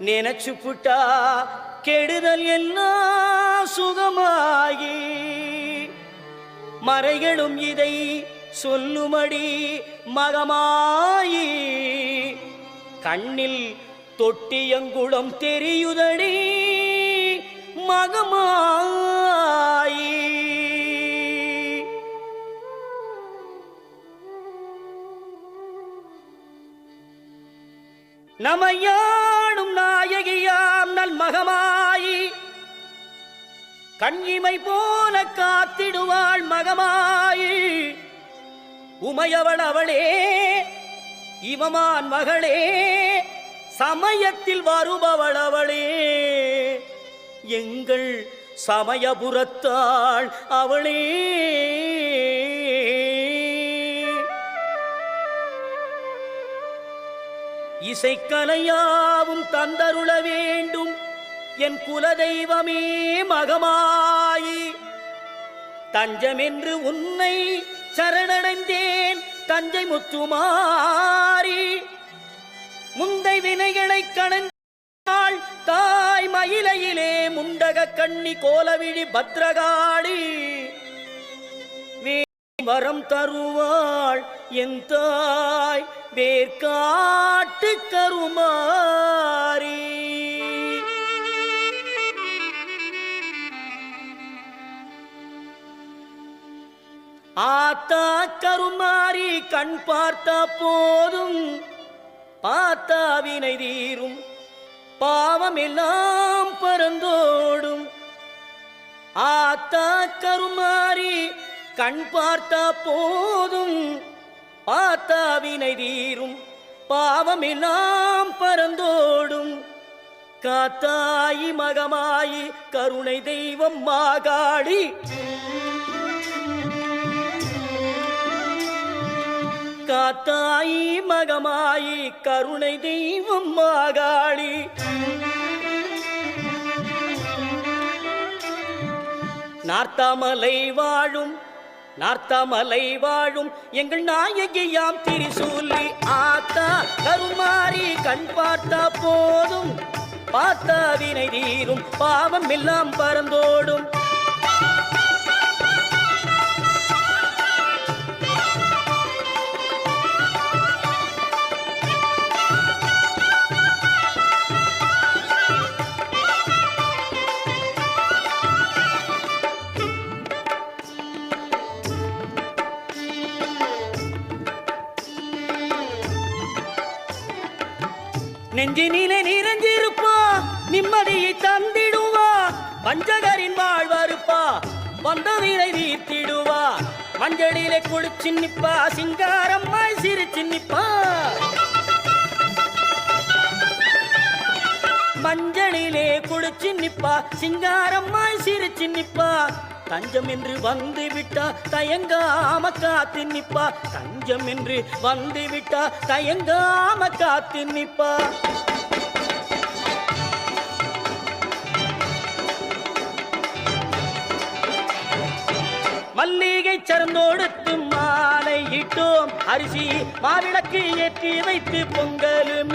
நினைச்சு புட்டா கெடுதல் எல்லாம் சுகமாகி மறைகளும் இதை சொல்லுமடி மகமாயி கண்ணில் தொட்டியங்குளம் தெரியுதடி மகமாயி நமையாடும் நாயகியாம் நல் மகமாயி கண்ணிமை போல காத்திடுவாள் மகமாயி உமையவள் அவளே இவமான் மகளே சமயத்தில் வருபவள் அவளே எங்கள் சமயபுரத்தாள் அவளே இசைக்கலையாவும் தந்தருள வேண்டும் என் குலதெய்வமே மகமாயி தஞ்சமென்று உன்னை சரணடைந்தேன் தஞ்சை முத்துமாரி முந்தை வினைகளை கணந்தாள் தாய் மயிலையிலே முண்டக கண்ணி கோலவிழி பத்ரகாளி வரம் தருவாள் என் தாய் வேர்காட்டு கருமாரி ஆத்தா கருமாரி கண் பார்த்தா போதும் பார்த்தா வினை தீரும் பாவம் எல்லாம் பறந்தோடும் ஆத்தா கருமாரி கண் பார்த்தா போதும் பார்த்தா வினை தீரும் பாவம் எல்லாம் பறந்தோடும் காத்தாயி மகமாயி கருணை தெய்வம் மாகாளி காத்தாயி மகமாயி கருணை தெய்வம் மாகாளி நார்த்தாமலை வாழும் எங்கள் நாயகியாம் திரிசூலி ஆத்தா கருமாரி கண் பார்த்தா போதும் பார்த்தா வினை தீரும் பாவம் எல்லாம் பறந்தோடும் நெஞ்சினிலே நிறைஞ்சிருப்பா நிம்மதியை தந்திடுவா பஞ்சகரின் வாழ்வருப்பா வந்தவினை தீர்த்திடுவா மஞ்சளிலே குளிச்சு நிப்பா சிங்காரம்மாய் சிரிச்சு நிப்பா மஞ்சளிலே குளிச்சு நிப்பா சிங்காரம்மாய் சிரிச்சு நிப்பா தஞ்சம் என்று வந்து விட்டா தயங்காம காத்து நிப்பா தஞ்சம் என்று வந்து விட்டா தயங்காம காத்து நிப்பா மல்லிகை சரந்தோடுத்து மாலை இட்டோம் அரிசி மாவிளக்கு ஏற்றி வைத்து பொங்கலும்